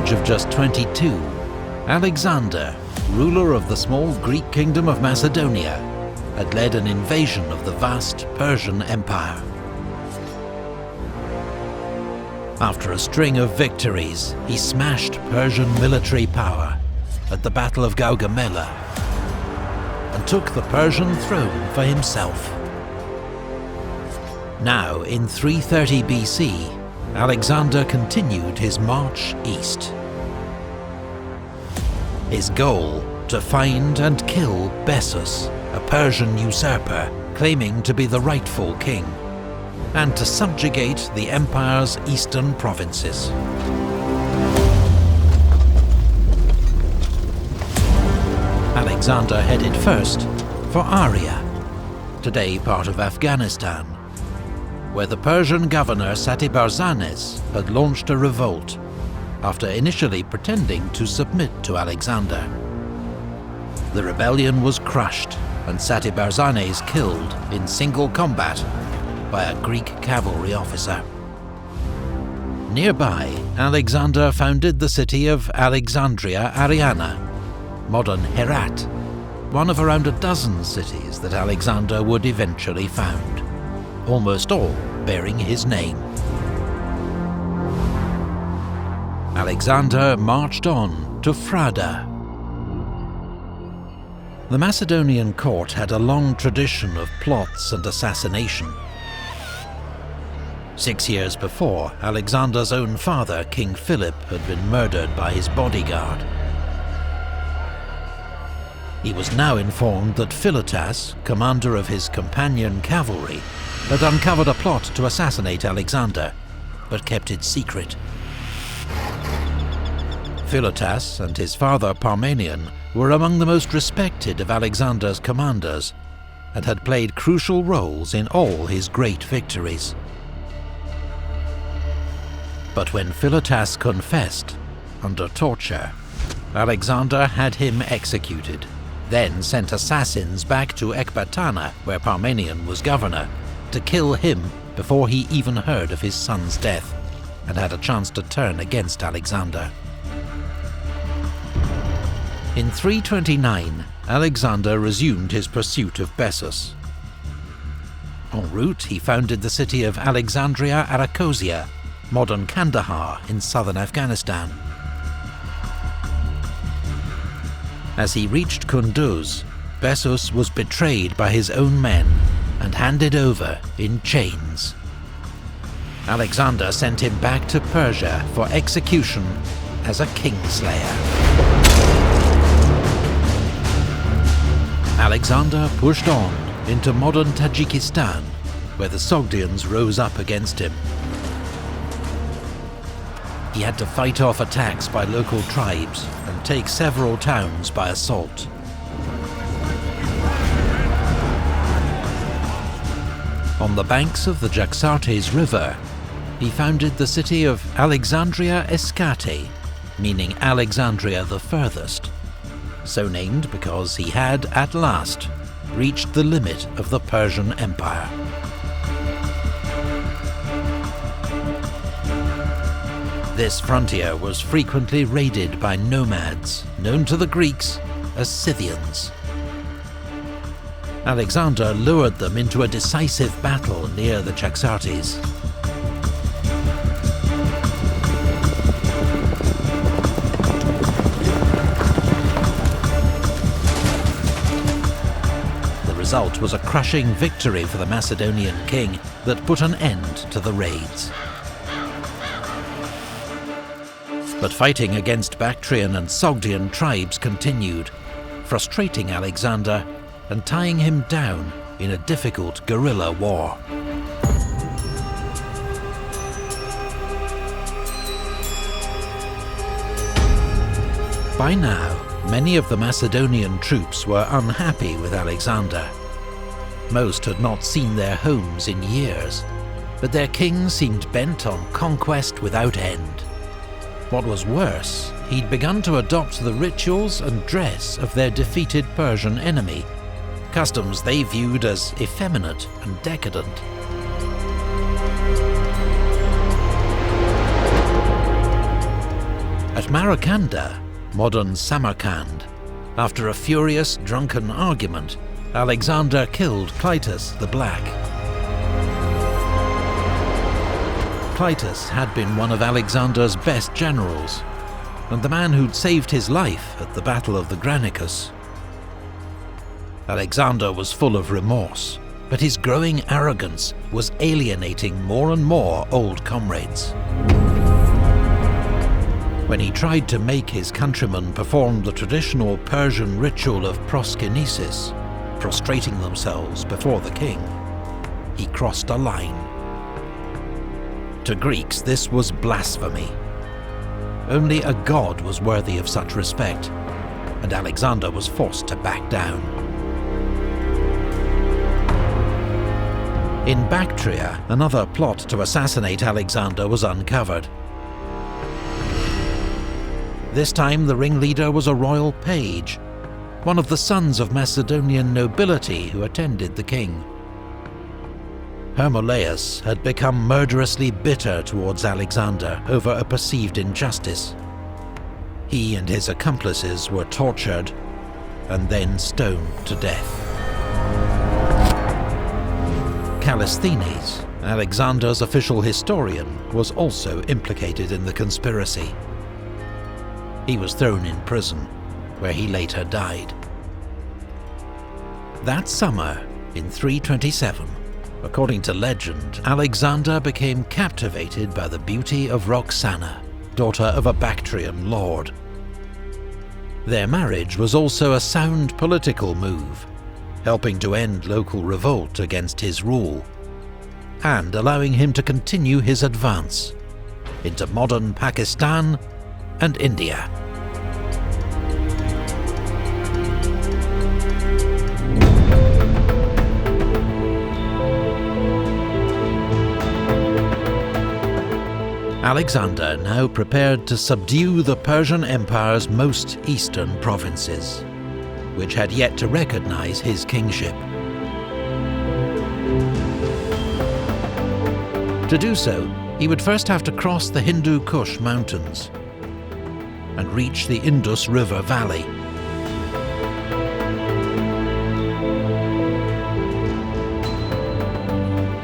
age of just 22, Alexander, ruler of the small Greek kingdom of Macedonia, had led an invasion of the vast Persian Empire. After a string of victories, he smashed Persian military power at the Battle of Gaugamela and took the Persian throne for himself. Now, in 330 BC, Alexander continued his march east. His goal: to find and kill Bessus, a Persian usurper claiming to be the rightful king, and to subjugate the empire's eastern provinces. Alexander headed first for Aria, today part of Afghanistan, where the Persian governor Satibarzanes had launched a revolt after initially pretending to submit to Alexander. The rebellion was crushed and Satibarzanes killed in single combat by a Greek cavalry officer. Nearby, Alexander founded the city of Alexandria Ariana, modern Herat, one of around a dozen cities that Alexander would eventually found, almost all bearing his name. Alexander marched on to Frada. The Macedonian court had a long tradition of plots and assassination. 6 years before, Alexander's own father, King Philip, had been murdered by his bodyguard. He was now informed that Philotas, commander of his companion cavalry, had uncovered a plot to assassinate Alexander, but kept it secret. Philotas and his father Parmenion were among the most respected of Alexander's commanders, and had played crucial roles in all his great victories. But when Philotas confessed, under torture, Alexander had him executed, then sent assassins back to Ecbatana, where Parmenion was governor, to kill him before he even heard of his son's death, and had a chance to turn against Alexander. In 329, Alexander resumed his pursuit of Bessus. En route, he founded the city of Alexandria Arachosia, modern Kandahar in southern Afghanistan. As he reached Kunduz, Bessus was betrayed by his own men and handed over in chains. Alexander sent him back to Persia for execution as a kingslayer. Alexander pushed on into modern Tajikistan, where the Sogdians rose up against him. He had to fight off attacks by local tribes and take several towns by assault. On the banks of the Jaxartes River, he founded the city of Alexandria Escate, meaning Alexandria the Furthest, so named because he had, at last, reached the limit of the Persian Empire. This frontier was frequently raided by nomads, known to the Greeks as Scythians. Alexander lured them into a decisive battle near the Jaxartes. The result was a crushing victory for the Macedonian king that put an end to the raids. But fighting against Bactrian and Sogdian tribes continued, frustrating Alexander and tying him down in a difficult guerrilla war. By now, many of the Macedonian troops were unhappy with Alexander. Most had not seen their homes in years, but their king seemed bent on conquest without end. What was worse, he'd begun to adopt the rituals and dress of their defeated Persian enemy, customs they viewed as effeminate and decadent. At Marakanda, modern Samarkand, after a furious, drunken argument, Alexander killed Clytus the Black. Clytus had been one of Alexander's best generals, and the man who'd saved his life at the Battle of the Granicus. Alexander was full of remorse, but his growing arrogance was alienating more and more old comrades. When he tried to make his countrymen perform the traditional Persian ritual of proskinesis, prostrating themselves before the king, he crossed a line. To Greeks, this was blasphemy. Only a god was worthy of such respect, and Alexander was forced to back down. In Bactria, another plot to assassinate Alexander was uncovered. This time the ringleader was a royal page, one of the sons of Macedonian nobility who attended the king. Hermolaus had become murderously bitter towards Alexander over a perceived injustice. He and his accomplices were tortured and then stoned to death. Callisthenes, Alexander's official historian, was also implicated in the conspiracy. He was thrown in prison, where he later died. That summer, in 327, according to legend, Alexander became captivated by the beauty of Roxana, daughter of a Bactrian lord. Their marriage was also a sound political move, helping to end local revolt against his rule, and allowing him to continue his advance into modern Pakistan and India. Alexander now prepared to subdue the Persian Empire's most eastern provinces, which had yet to recognize his kingship. To do so, he would first have to cross the Hindu Kush mountains and reach the Indus River valley.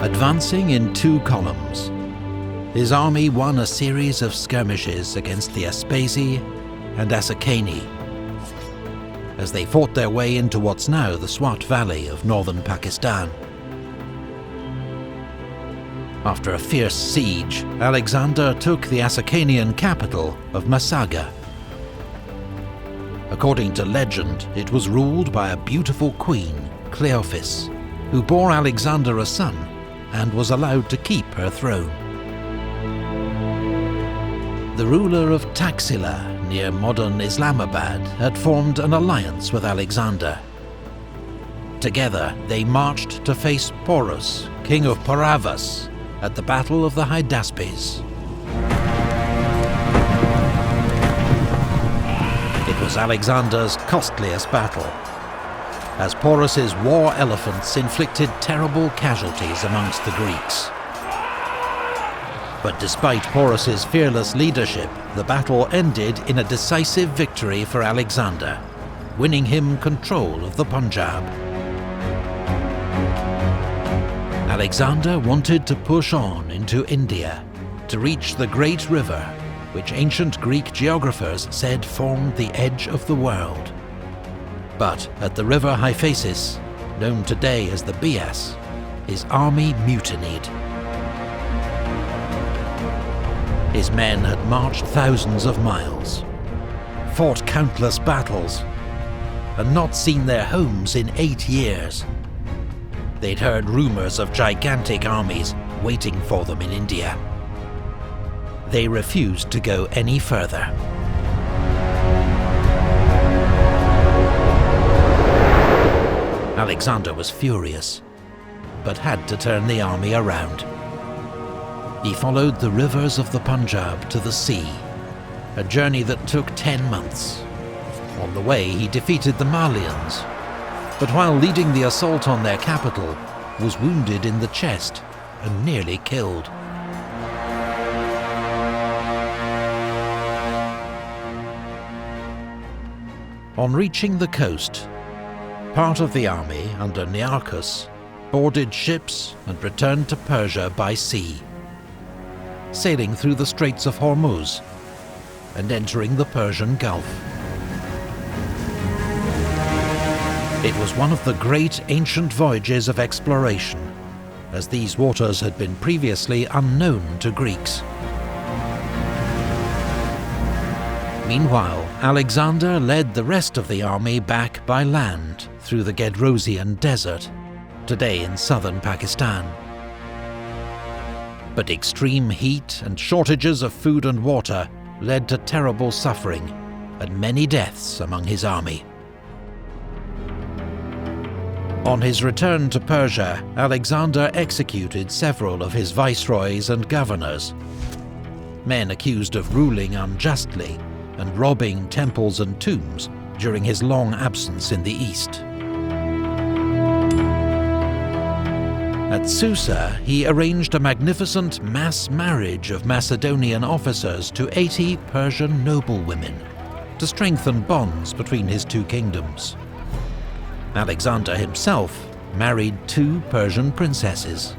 Advancing in two columns, his army won a series of skirmishes against the Aspasi and Asakani as they fought their way into what's now the Swat Valley of northern Pakistan. After a fierce siege, Alexander took the Asakanian capital of Masaga. According to legend, it was ruled by a beautiful queen, Cleophas, who bore Alexander a son and was allowed to keep her throne. The ruler of Taxila, near modern Islamabad, had formed an alliance with Alexander. Together, they marched to face Porus, king of Paravas, at the Battle of the Hydaspes. It was Alexander's costliest battle, as Porus's war elephants inflicted terrible casualties amongst the Greeks. But despite Porus's fearless leadership, the battle ended in a decisive victory for Alexander, winning him control of the Punjab. Alexander wanted to push on into India, to reach the great river, which ancient Greek geographers said formed the edge of the world. But at the river Hyphasis, known today as the Bias, his army mutinied. His men had marched thousands of miles, fought countless battles, and not seen their homes in 8 years. They'd heard rumours of gigantic armies waiting for them in India. They refused to go any further. Alexander was furious, but had to turn the army around. He followed the rivers of the Punjab to the sea, a journey that took 10 months. On the way, he defeated the Malians, but while leading the assault on their capital, was wounded in the chest and nearly killed. On reaching the coast, part of the army under Nearchus boarded ships and returned to Persia by sea, sailing through the Straits of Hormuz and entering the Persian Gulf. It was one of the great ancient voyages of exploration, as these waters had been previously unknown to Greeks. Meanwhile, Alexander led the rest of the army back by land through the Gedrosian Desert, today in southern Pakistan. But extreme heat and shortages of food and water led to terrible suffering and many deaths among his army. On his return to Persia, Alexander executed several of his viceroys and governors, men accused of ruling unjustly and robbing temples and tombs during his long absence in the east. At Susa, he arranged a magnificent mass marriage of Macedonian officers to 80 Persian noblewomen to strengthen bonds between his two kingdoms. Alexander himself married 2 Persian princesses.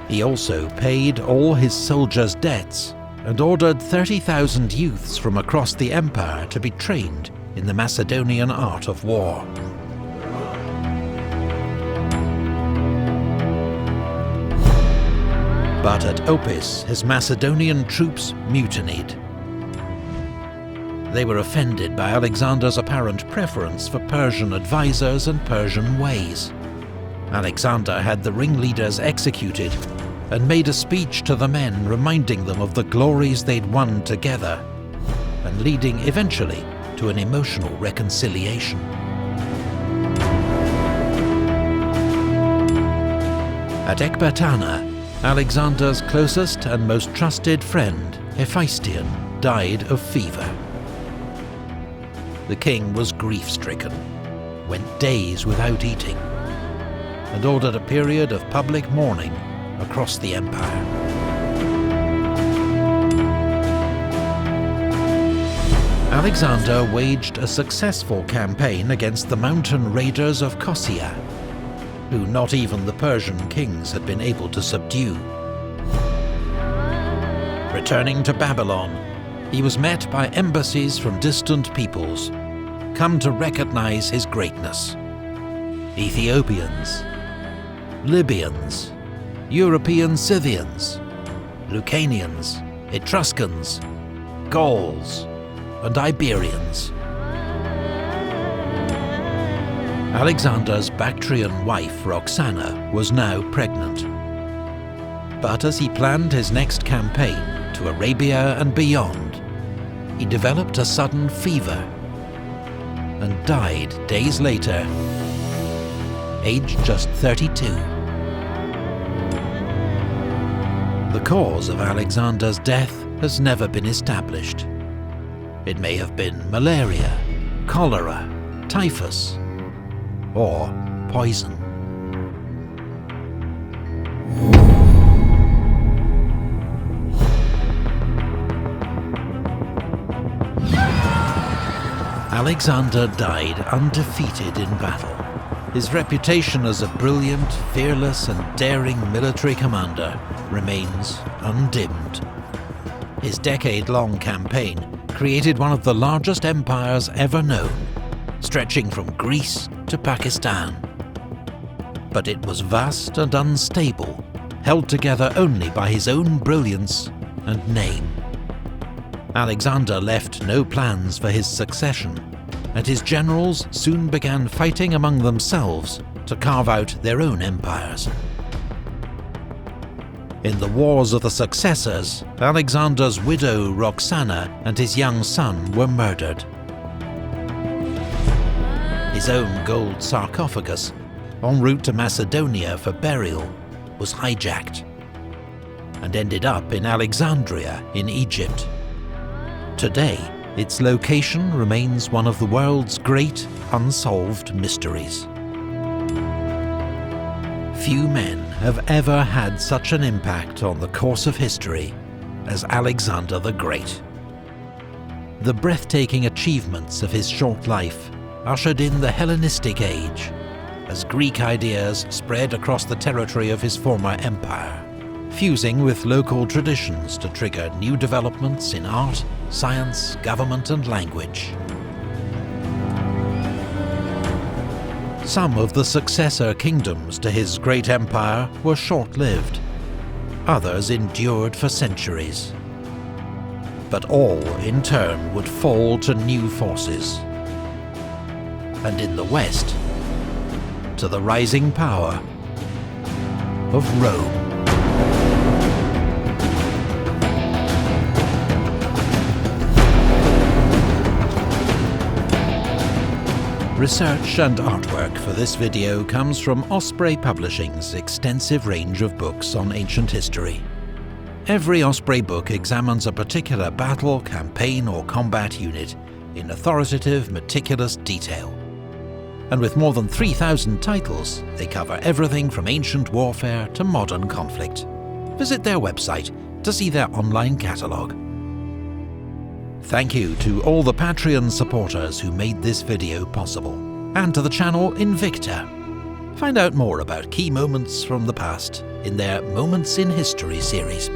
He also paid all his soldiers' debts and ordered 30,000 youths from across the empire to be trained in the Macedonian art of war. But at Opis, his Macedonian troops mutinied. They were offended by Alexander's apparent preference for Persian advisors and Persian ways. Alexander had the ringleaders executed and made a speech to the men reminding them of the glories they'd won together, and leading eventually to an emotional reconciliation. At Ecbatana, Alexander's closest and most trusted friend, Hephaestion, died of fever. The king was grief-stricken, went days without eating, and ordered a period of public mourning across the empire. Alexander waged a successful campaign against the mountain raiders of Kossia, who not even the Persian kings had been able to subdue. Returning to Babylon, he was met by embassies from distant peoples, come to recognize his greatness. Ethiopians, Libyans, European Scythians, Lucanians, Etruscans, Gauls, and Iberians. Alexander's Bactrian wife, Roxana, was now pregnant. But as he planned his next campaign to Arabia and beyond, he developed a sudden fever and died days later, aged just 32. The cause of Alexander's death has never been established. It may have been malaria, cholera, typhus, or poison. Alexander died undefeated in battle. His reputation as a brilliant, fearless and daring military commander remains undimmed. His decade-long campaign created one of the largest empires ever known, stretching from Greece to Pakistan. But it was vast and unstable, held together only by his own brilliance and name. Alexander left no plans for his succession, and his generals soon began fighting among themselves to carve out their own empires. In the Wars of the Successors, Alexander's widow Roxana and his young son were murdered. His own gold sarcophagus, en route to Macedonia for burial, was hijacked and ended up in Alexandria in Egypt. Today, its location remains one of the world's great unsolved mysteries. Few men have ever had such an impact on the course of history as Alexander the Great. The breathtaking achievements of his short life ushered in the Hellenistic Age, as Greek ideas spread across the territory of his former empire, fusing with local traditions to trigger new developments in art, science, government and language. Some of the successor kingdoms to his great empire were short-lived. Others endured for centuries. But all, in turn, would fall to new forces. And in the West, to the rising power of Rome. Research and artwork for this video comes from Osprey Publishing's extensive range of books on ancient history. Every Osprey book examines a particular battle, campaign or combat unit in authoritative, meticulous detail. And with more than 3,000 titles, they cover everything from ancient warfare to modern conflict. Visit their website to see their online catalogue. Thank you to all the Patreon supporters who made this video possible, and to the channel Invicta. Find out more about key moments from the past in their Moments in History series.